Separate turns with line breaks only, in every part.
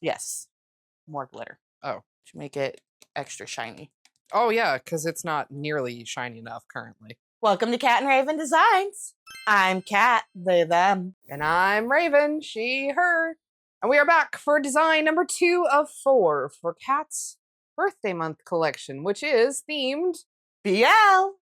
Yes. More glitter
Oh.
to make it extra shiny.
Oh, yeah, because it's not nearly shiny enough currently.
Welcome to Cat and Raven Designs. I'm Cat, they, them.
And I'm Raven, she, her. And we are back for design number 2 of 4 for Cat's birthday month collection, which is themed
BL.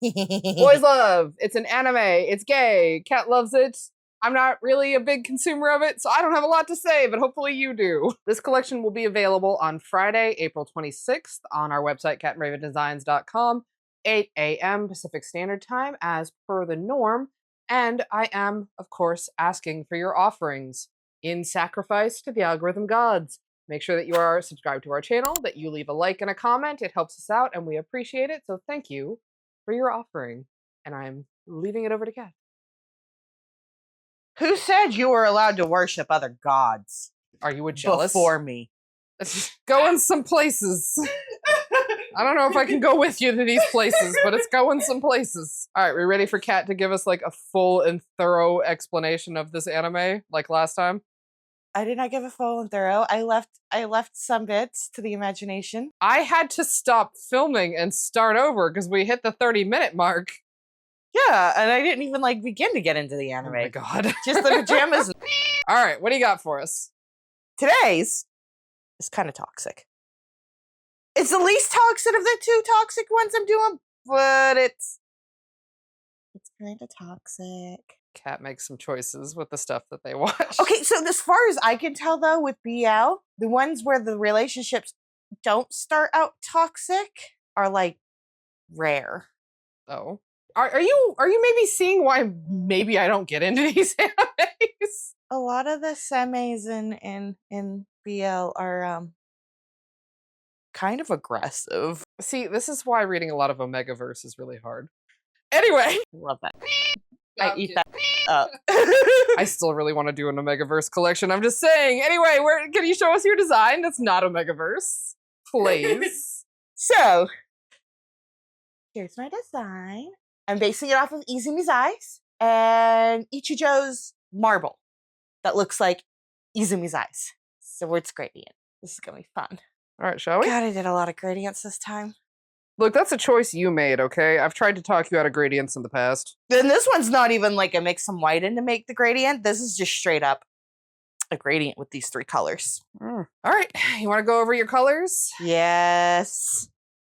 Boys Love. It's an anime. It's gay. Cat loves it. I'm not really a big consumer of it, so I don't have a lot to say, but hopefully you do. This collection will be available on Friday, April 26th on our website, catandravendesigns.com, 8 a.m. Pacific Standard Time, as per the norm. And I am, of course, asking for your offerings in sacrifice to the algorithm gods. Make sure that you are subscribed to our channel, that you leave a like and a comment. It helps us out, and we appreciate it, so thank you for your offering. And I'm leaving it over to Kat.
Who said you were allowed to worship other gods?
Are you jealous?
Before me.
Going some places. I don't know if I can go with you to these places, but it's going some places. All right, we ready for Kat to give us like a full and thorough explanation of this anime like last time?
I did not give a full and thorough. I left some bits to the imagination.
I had to stop filming and start over because we hit the 30-minute mark.
Yeah, and I didn't even like begin to get into the anime.
Oh my god.
Just the pajamas.
All right, what do you got for us?
Today's is kind of toxic. It's the least toxic of the 2 toxic ones I'm doing, but it's kind of toxic.
Kat makes some choices with the stuff that they watch.
Okay, so as far as I can tell though, with BL, the ones where the relationships don't start out toxic are like rare.
Oh. Are you maybe seeing why maybe I don't get into these animes?
A lot of the semis in BL are kind of aggressive.
See, this is why reading a lot of Omegaverse is really hard. Anyway.
Love that. I eat that up.
I still really want to do an Omegaverse collection. I'm just saying. Anyway, can you show us your design that's not Omegaverse? Please.
So, here's my design. I'm basing it off of Izumi's eyes and Ichijo's marble that looks like Izumi's eyes. So it's gradient. This is going to be fun.
All right, shall we?
God, I did a lot of gradients this time.
Look, that's a choice you made, okay? I've tried to talk you out of gradients in the past.
And this one's not even like I mix some white in to make the gradient. This is just straight up a gradient with these 3 colors.
All right, you want to go over your colors?
Yes.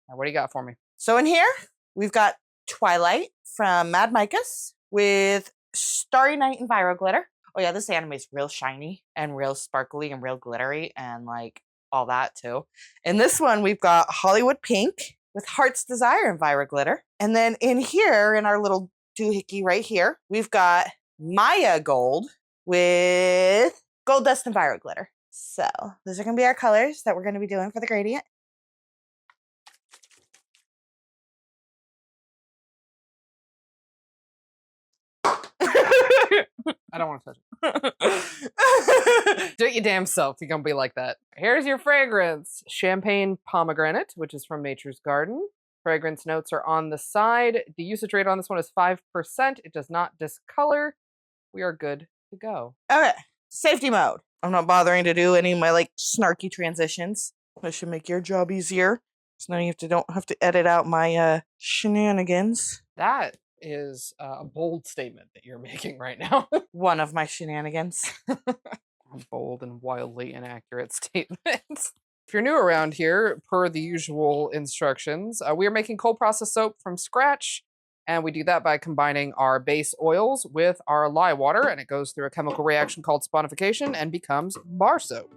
Now, what do you got for me?
So in here, we've got Twilight from Mad Micas with Starry Night and Viral Glitter. Oh yeah, this anime is real shiny and real sparkly and real glittery and like all that too. In this one, we've got Hollywood Pink with Heart's Desire and Viral Glitter. And then in here, in our little doohickey right here, we've got Maya Gold with Gold Dust and Viral Glitter. So those are going to be our colors that we're going to be doing for the gradient.
I don't want to touch it. Do it your damn self. You're going to be like that. Here's your fragrance. Champagne Pomegranate, which is from Nature's Garden. Fragrance notes are on the side. The usage rate on this one is 5%. It does not discolor. We are good to go.
Okay. Safety mode. I'm not bothering to do any of my like snarky transitions. That should make your job easier. So now you don't have to edit out my shenanigans.
That is a bold statement that you're making right now.
One of my shenanigans.
A bold and wildly inaccurate statement. If you're new around here, per the usual instructions, we are making cold process soap from scratch. And we do that by combining our base oils with our lye water, and it goes through a chemical reaction called sponification and becomes bar soap.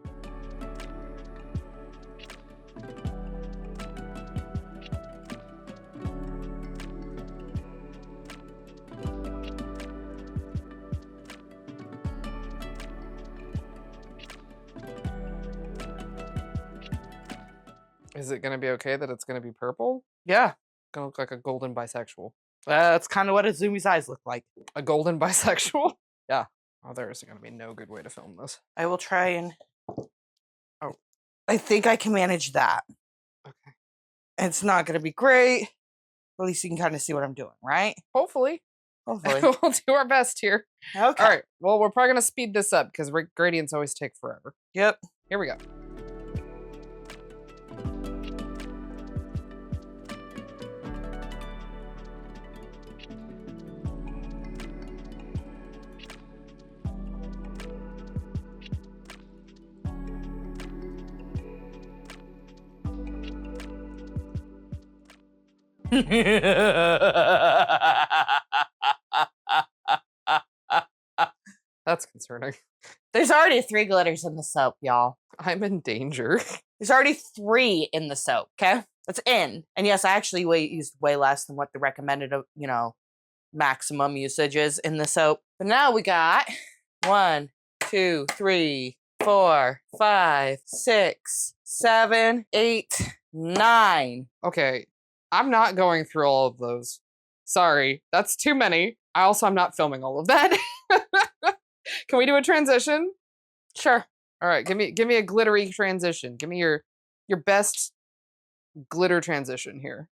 Is it going to be okay that it's going to be purple?
Yeah.
Going to look like a golden bisexual.
That's kind of what Izumi's eyes look like.
A golden bisexual?
Yeah.
Oh, there's going to be no good way to film this.
I will try and... Oh. I think I can manage that.
Okay.
It's not going to be great. At least you can kind of see what I'm doing, right?
Hopefully.
Hopefully.
We'll do our best here.
Okay.
All right. Well, we're probably going to speed this up because gradients always take forever.
Yep.
Here we go. That's concerning.
There's already 3 glitters in the soap, y'all.
I'm in danger.
There's already 3 in the soap, okay? That's in. And yes, I actually used way less than what the recommended, maximum usage is in the soap. But now we got 1, 2, 3, 4, 5, 6, 7, 8, 9.
Okay. I'm not going through all of those. Sorry. That's too many. I'm not filming all of that. Can we do a transition?
Sure.
All right. Give me a glittery transition. Give me your best glitter transition here.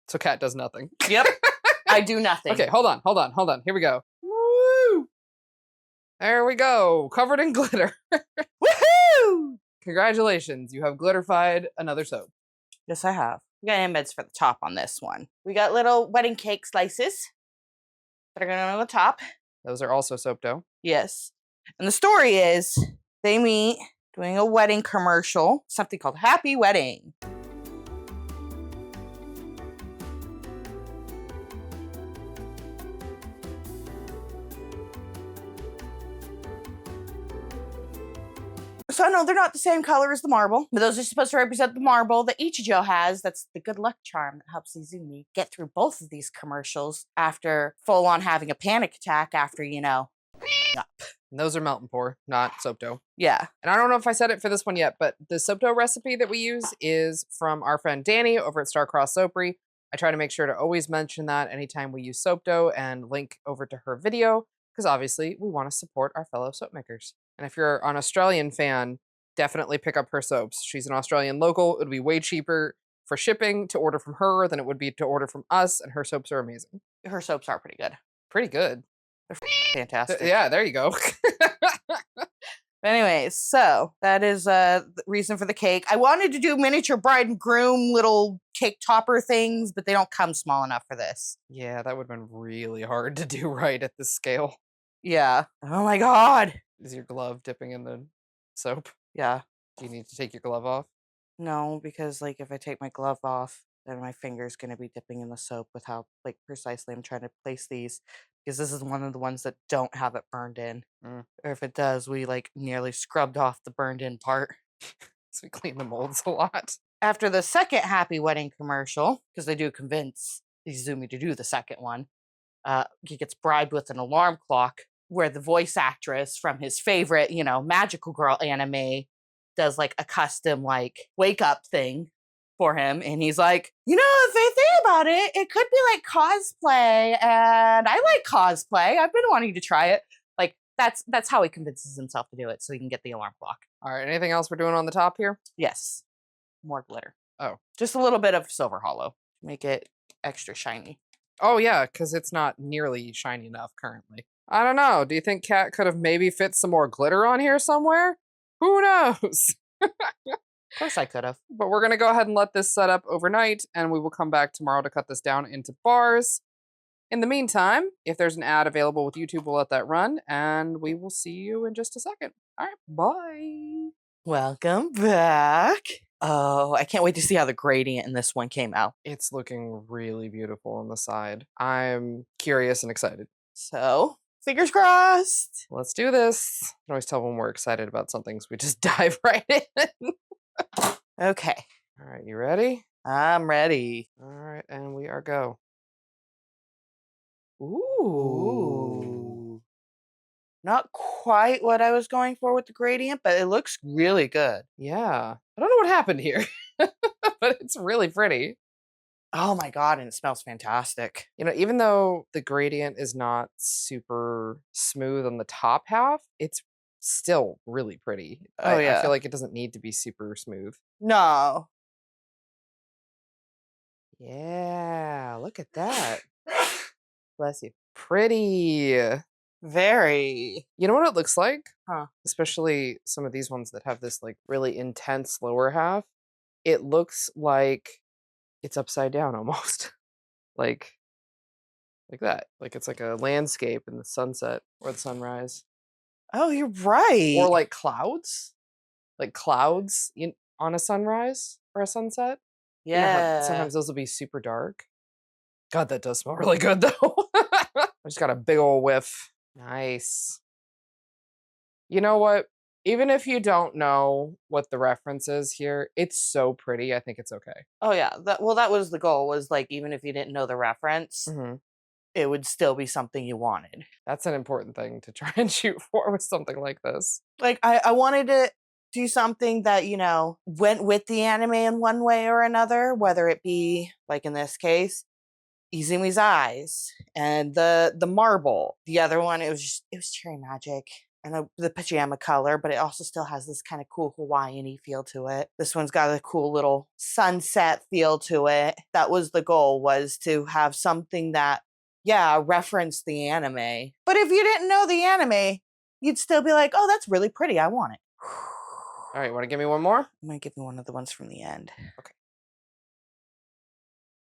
So Kat does nothing.
Yep. I do nothing.
Okay, hold on. Here we go. Woo! There we go. Covered in glitter.
Woohoo!
Congratulations. You have glitterified another soap.
Yes, I have. We got embeds for the top on this one. We got little wedding cake slices that are going on the top.
Those are also soap dough.
Yes. And the story is they meet doing a wedding commercial, something called Happy Wedding. So I know they're not the same color as the marble, but those are supposed to represent the marble that Ichijo has. That's the good luck charm that helps Izumi get through both of these commercials after full on having a panic attack after, up.
And those are melt and pour, not soap dough.
Yeah.
And I don't know if I said it for this one yet, but the soap dough recipe that we use is from our friend Danny over at Starcross Soapery. I try to make sure to always mention that anytime we use soap dough and link over to her video, because obviously we want to support our fellow soap makers. And if you're an Australian fan, definitely pick up her soaps. She's an Australian local. It would be way cheaper for shipping to order from her than it would be to order from us, and her soaps are amazing.
Her soaps are pretty good.
Pretty good.
They're fantastic.
Yeah, there you go.
Anyways, so that is the reason for the cake. I wanted to do miniature bride and groom little cake topper things, but they don't come small enough for this.
Yeah, that would have been really hard to do right at this scale.
Yeah. Oh my God.
Is your glove dipping in the soap?
Yeah.
Do you need to take your glove off?
No, because if I take my glove off, then my finger's going to be dipping in the soap with how precisely I'm trying to place these. Because this is one of the ones that don't have it burned in. Or if it does, we nearly scrubbed off the burned in part.
So we clean the molds a lot.
After the second Happy Wedding commercial, because they do convince Izumi to do the second one, he gets bribed with an alarm clock where the voice actress from his favorite, Magical Girl anime does a custom wake up thing for him. And he's like, if they think about it, it could be cosplay. And I like cosplay. I've been wanting to try it. That's how he convinces himself to do it so he can get the alarm clock.
All right. Anything else we're doing on the top here?
Yes. More glitter.
Oh.
Just a little bit of silver hollow. Make it extra shiny.
Oh, yeah, because it's not nearly shiny enough currently. I don't know. Do you think Kat could have maybe fit some more glitter on here somewhere? Who knows?
Of course I could have.
But we're going to go ahead and let this set up overnight, and we will come back tomorrow to cut this down into bars. In the meantime, if there's an ad available with YouTube, we'll let that run, and we will see you in just a second. All right, bye.
Welcome back. Oh, I can't wait to see how the gradient in this one came out.
It's looking really beautiful on the side. I'm curious and excited.
So, fingers crossed.
Let's do this. I can always tell when we're excited about something, so we just dive right in.
Okay.
All right, you ready?
I'm ready.
All right, and we are go.
Ooh. Not quite what I was going for with the gradient, but it looks really good.
Yeah. I don't know what happened here, but it's really pretty.
Oh my God, and it smells fantastic.
Even though the gradient is not super smooth on the top half, it's still really pretty.
Oh, yeah.
I feel like it doesn't need to be super smooth.
No.
Yeah, look at that. Bless you. Pretty.
Very.
You know what it looks like?
Huh.
Especially some of these ones that have this like really intense lower half. It looks like it's upside down almost. like that. Like it's like a landscape in the sunset or the sunrise.
Oh, you're right.
Or like clouds. Like clouds on a sunrise or a sunset. You know how
Yeah.
sometimes those will be super dark. God, that does smell really good though. I just got a big old whiff. Nice. You know what? Even if you don't know what the reference is here, it's so pretty. I think it's okay.
Oh yeah. That was the goal, was like, even if you didn't know the reference, it would still be something you wanted.
That's an important thing to try and shoot for with something like this.
Like I wanted to do something that, you know, went with the anime in one way or another, whether it be, like in this case, Izumi's eyes and the marble. The other one, it was cherry magic. And the pajama color, but it also still has this kind of cool Hawaiian-y feel to it. This one's got a cool little sunset feel to it. That was the goal, was to have something that, yeah, referenced the anime. But if you didn't know the anime, you'd still be like, oh, that's really pretty. I want it.
All right, want to give me one more?
I'm going to give you one of the ones from the end.
Okay.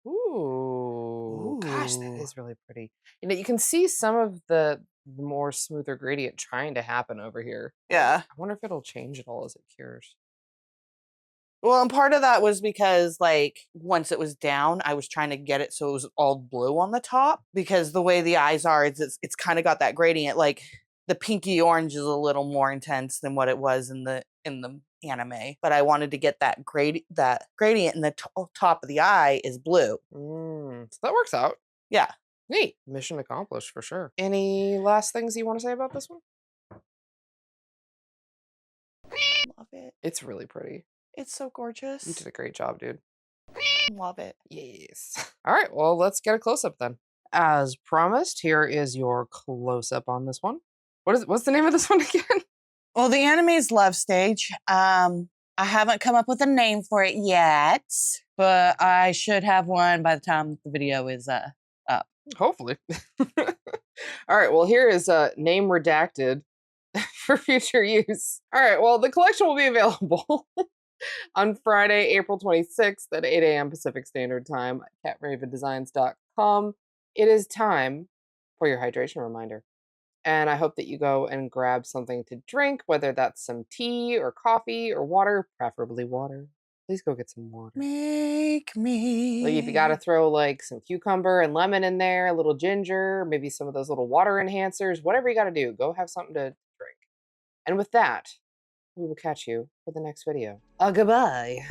Ooh. Gosh, that is really pretty. You know, you can see some of the more smoother gradient trying to happen over here.
Yeah.
I wonder if it'll change at all as it cures.
Well, and part of that was because, like, once it was down, I was trying to get it so it was all blue on the top, because the way the eyes are, it's kind of got that gradient. Like, the pinky orange is a little more intense than what it was in the anime, but I wanted to get that gradient, and the top of the eye is blue.
So that works out.
Yeah.
Neat. Mission accomplished for sure. Any last things you want to say about this one?
Love it.
It's really pretty.
It's so gorgeous.
You did a great job, dude.
Love it.
Yes. All right, well, let's get a close-up then. As promised, here is your close-up on this one. What's the name of this one again?
Well, the anime's Love Stage. I haven't come up with a name for it yet, but I should have one by the time the video is up.
Hopefully. All right, well, here is a name redacted for future use. All right, well, the collection will be available on Friday, April 26th at 8 a.m. Pacific Standard Time at catravendesigns.com. It is time for your hydration reminder. And I hope that you go and grab something to drink, whether that's some tea or coffee or water, preferably water. Please go get some water.
Make me.
Like if you got to throw like some cucumber and lemon in there, a little ginger, maybe some of those little water enhancers, whatever you got to do, go have something to drink. And with that, we will catch you for the next video.
Goodbye.